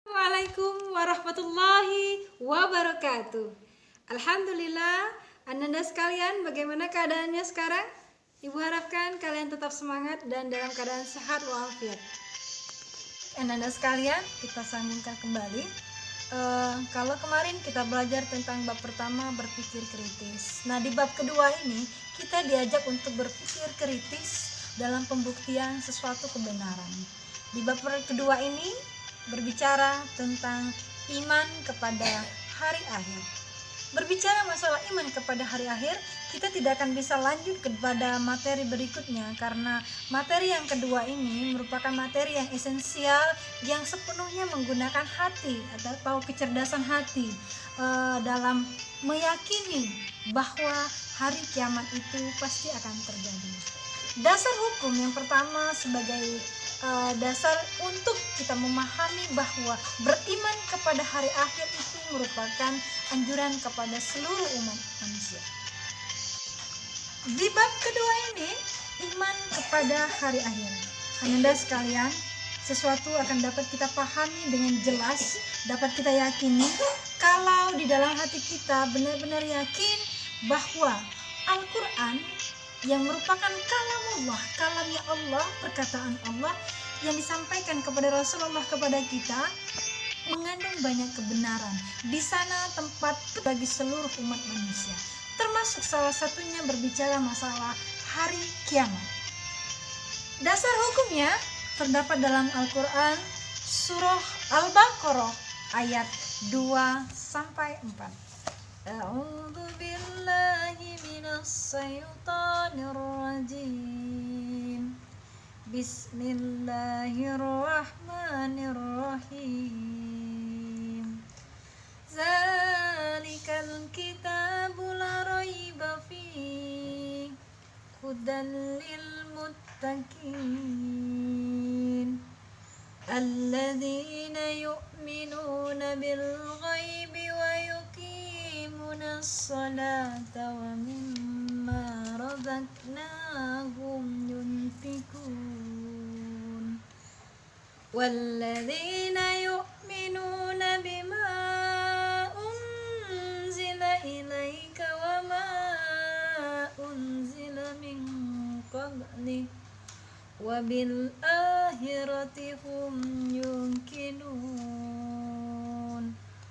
Assalamualaikum warahmatullahi wabarakatuh. Alhamdulillah, Ananda sekalian, bagaimana keadaannya sekarang? Ibu harapkan kalian tetap semangat dan dalam keadaan sehat walafiat. Ananda sekalian, kita sambungkan kembali. Kalau kemarin kita belajar tentang bab pertama, berpikir kritis. Nah, di bab kedua ini kita diajak untuk berpikir kritis dalam pembuktian sesuatu kebenaran. Di bab kedua ini berbicara tentang iman kepada hari akhir. Berbicara masalah iman kepada hari akhir, kita tidak akan bisa lanjut kepada materi berikutnya karena materi yang kedua ini merupakan materi yang esensial yang sepenuhnya menggunakan hati atau kecerdasan hati dalam meyakini bahwa hari kiamat itu pasti akan terjadi. Dasar hukum yang pertama sebagai dasar untuk kita memahami bahwa beriman kepada hari akhir itu merupakan anjuran kepada seluruh umat manusia. Di bab kedua ini, iman kepada hari akhir. Ananda sekalian, sesuatu akan dapat kita pahami dengan jelas, dapat kita yakini kalau di dalam hati kita benar-benar yakin bahwa Al-Quran yang merupakan kalamnya Allah, perkataan Allah yang disampaikan kepada Rasulullah kepada kita mengandung banyak kebenaran. Di sana tempat bagi seluruh umat manusia, termasuk salah satunya berbicara masalah hari kiamat. Dasar hukumnya terdapat dalam Al-Quran surah Al-Baqarah ayat 2-4. A'udzu billahi minas syaitonir rajim. Bismillahirrahmanirrahim. Zalikal kitabu la raiba fihi hudan lil muttaqin alladzina yu'minuna bil ghaibi wa yuqimunas salata wa mimma razaqnahum yunfikun walladzina yu'minuna bima unzila ilaika wa ma unzila min qablik wa bil akhirati hum yuqinun.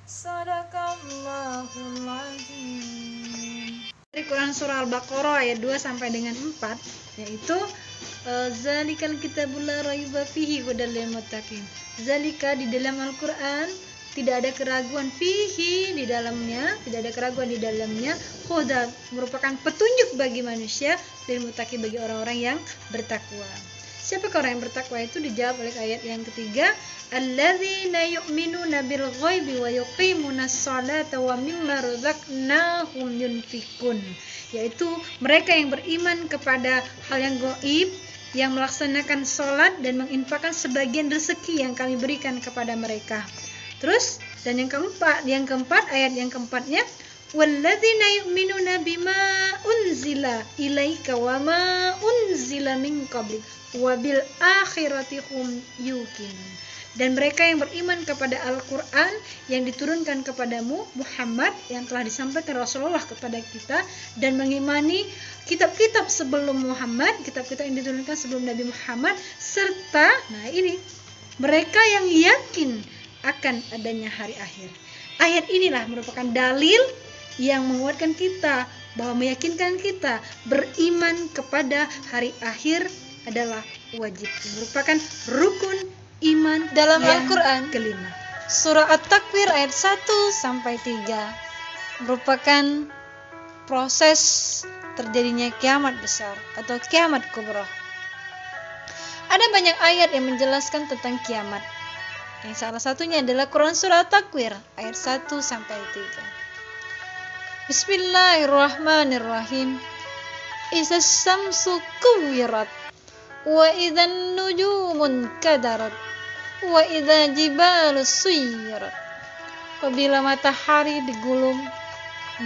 Sadaqallahul azim. Dari Quran surah Al-Baqarah ayat 2 sampai dengan 4, yaitu zalikal kitabul la raiba fihi hudal lil muttaqin. Zalika di dalam Al-Quran tidak ada keraguan, fihi di dalamnya, tidak ada keraguan di dalamnya, huda merupakan petunjuk bagi manusia, lil muttaqin bagi orang-orang yang bertakwa. Siapakah orang yang bertakwa itu? Dijawab oleh ayat yang ketiga, alladzina yu'minuna bil ghaibi wa yuqimunas salata wa mimma razaqnahum yunfikun, yaitu mereka yang beriman kepada hal yang gaib, yang melaksanakan salat dan menginfakkan sebagian rezeki yang kami berikan kepada mereka. Terus dan yang keempat ayat yang keempatnya, walladzina yu'minuna bima unzila ilaika wa ma unzila min qablik wa bil akhirati hum yuqinun. Dan mereka yang beriman kepada Al-Quran yang diturunkan kepadamu Muhammad, yang telah disampaikan Rasulullah kepada kita, dan mengimani kitab-kitab sebelum Muhammad, kitab-kitab yang diturunkan sebelum Nabi Muhammad, serta mereka yang yakin akan adanya hari akhir. Ayat inilah merupakan dalil yang menguatkan kita bahwa meyakinkan kita beriman kepada hari akhir adalah wajib, merupakan rukun iman dalam Al-Quran kelima. Surah At-Takwir ayat 1-3 merupakan proses terjadinya kiamat besar atau kiamat kubra. Ada banyak ayat yang menjelaskan tentang kiamat. Yang salah satunya adalah Quran surah At-Takwir ayat 1-3. Bismillahirrahmanirrahim. Izas samsu kuwirat wa idzan nujumun kadarat wa idza jibalu suyirat. Apabila matahari digulung,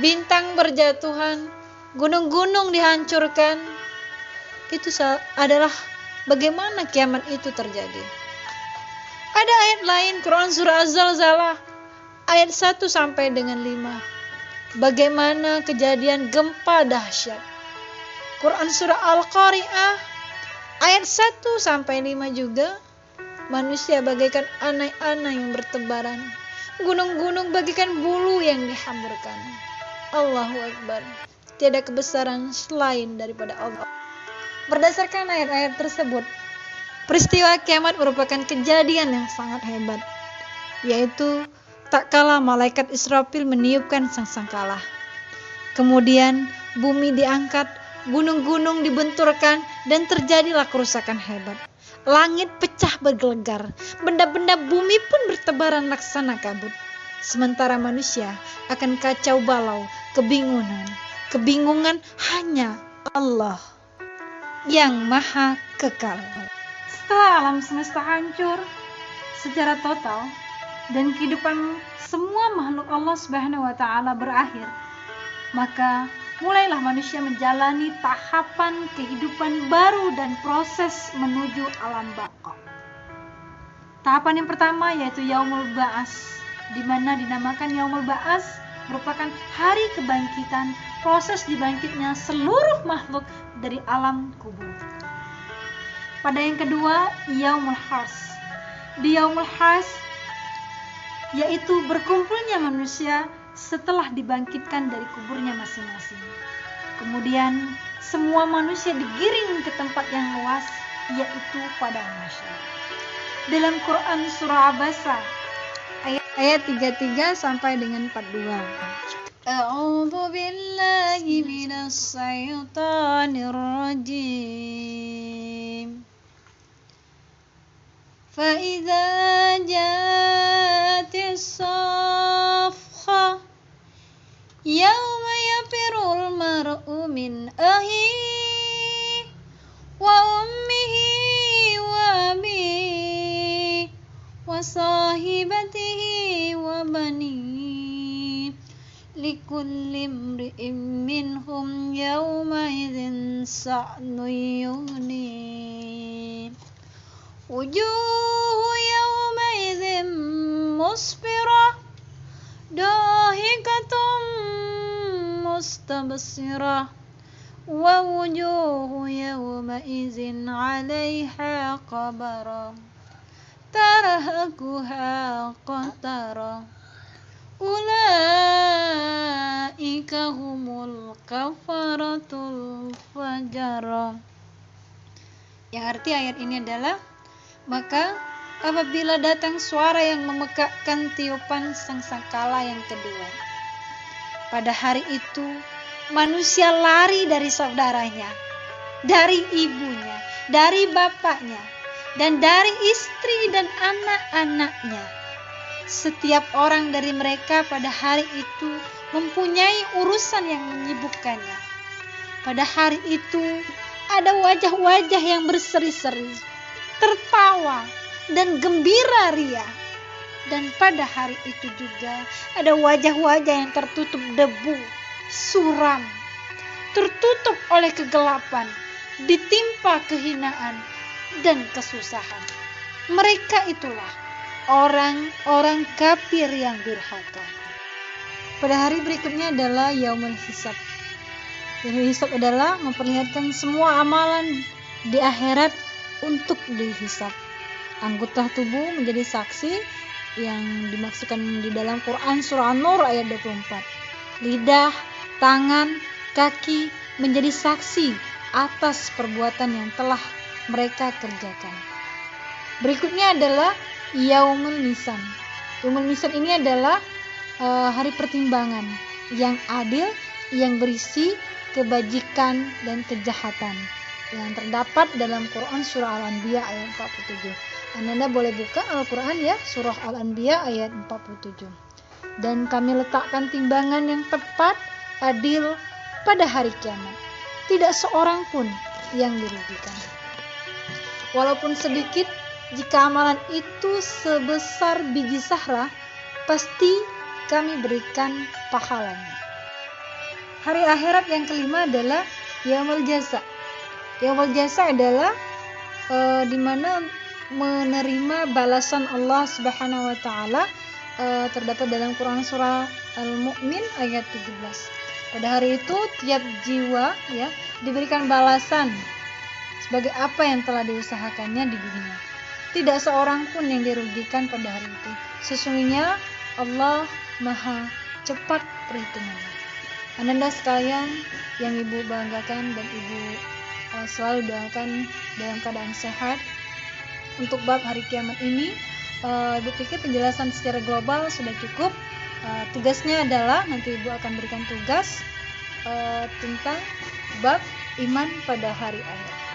bintang berjatuhan, gunung-gunung dihancurkan, itu adalah bagaimana kiamat itu terjadi. Ada ayat lain Quran surah Az-Zalzalah ayat 1 sampai dengan 5. Bagaimana kejadian gempa dahsyat. Quran surah Al-Qari'ah ayat 1 sampai 5 juga. Manusia bagaikan anai-anai yang bertebaran. Gunung-gunung bagaikan bulu yang dihamburkan. Allahu Akbar. Tiada kebesaran selain daripada Allah. Berdasarkan ayat-ayat tersebut, peristiwa kiamat merupakan kejadian yang sangat hebat, yaitu tak kala malaikat Israfil meniupkan sangkakala. Kemudian bumi diangkat, gunung-gunung dibenturkan, dan terjadilah kerusakan hebat. Langit pecah bergelegar, benda-benda bumi pun bertebaran laksana kabut. Sementara manusia akan kacau balau, kebingungan hanya Allah yang maha kekal. Setelah alam semesta hancur secara total dan kehidupan semua makhluk Allah Subhanahu wa taala berakhir, maka mulailah manusia menjalani tahapan kehidupan baru dan proses menuju alam baqa. Tahapan yang pertama yaitu Yaumul Ba'ats, di mana dinamakan Yaumul Ba'ats merupakan hari kebangkitan, proses dibangkitnya seluruh makhluk dari alam kubur. Pada yang kedua, Yaumul Hars. Di Yaumul Hars yaitu berkumpulnya manusia setelah dibangkitkan dari kuburnya masing-masing. Kemudian semua manusia digiring ke tempat yang luas, yaitu padang mahsyar. Dalam Quran surah Abasa ayat 33 sampai dengan 42. A'udzu billahi minas syaitonir rajim. Fa idza ja'atis saffah yauma yafirul mar'u min akhihi wa ummihi wa abihi wa sahibatihi wa banihi likulli imri'in minhum yawma idzin sa'nun yughni wujuhu yawma idzin musfirah dahikatum mustabsirah wa wujuhu yawma idzin 'alaiha qabarah tarhaquha qatara ulaika humul kafaratul fajara. Yang arti ayat ini adalah, maka apabila datang suara yang memekakkan tiupan sangkakala yang kedua, pada hari itu manusia lari dari saudaranya, dari ibunya, dari bapaknya, dan dari istri dan anak-anaknya. Setiap orang dari mereka pada hari itu mempunyai urusan yang menyibukkannya. Pada hari itu ada wajah-wajah yang berseri-seri, tertawa dan gembira ria. Dan pada hari itu juga ada wajah-wajah yang tertutup debu, suram, tertutup oleh kegelapan, ditimpa kehinaan dan kesusahan. Mereka itulah orang-orang kafir yang durhaka. Pada hari berikutnya adalah Yaumul Hisab. Yaumul Hisab adalah memperlihatkan semua amalan di akhirat untuk dihisab. Anggota tubuh menjadi saksi yang dimaksudkan di dalam Quran surah An-Nur ayat 24. Lidah, tangan, kaki menjadi saksi atas perbuatan yang telah mereka kerjakan. Berikutnya adalah Yaumul Mizan. Yaumul Mizan ini adalah hari pertimbangan yang adil, yang berisi kebajikan dan kejahatan, yang terdapat dalam Quran surah Al-Anbiya ayat 47. Anda boleh buka Al-Quran ya, surah Al-Anbiya ayat 47. Dan kami letakkan timbangan yang tepat, adil pada hari kiamat. Tidak seorang pun yang dirugikan. Walaupun sedikit, jika amalan itu sebesar biji zahra, pasti kami berikan pahalanya. Hari akhirat yang kelima adalah Yaumul Jaza. Yaumul Jaza adalah di mana menerima balasan Allah Subhanahu wa taala terdapat dalam Quran surah Al-Mu'min ayat 17. Pada hari itu tiap jiwa ya diberikan balasan sebagai apa yang telah diusahakannya di dunia. Tidak seorang pun yang dirugikan pada hari itu. Sesungguhnya Allah Maha cepat perhitungannya. Ananda sekalian yang Ibu banggakan dan Ibu selalu doakan dalam keadaan sehat. Untuk bab hari kiamat ini, Ibu pikir penjelasan secara global sudah cukup. Tugasnya adalah nanti Ibu akan berikan tugas tentang bab iman pada hari akhir.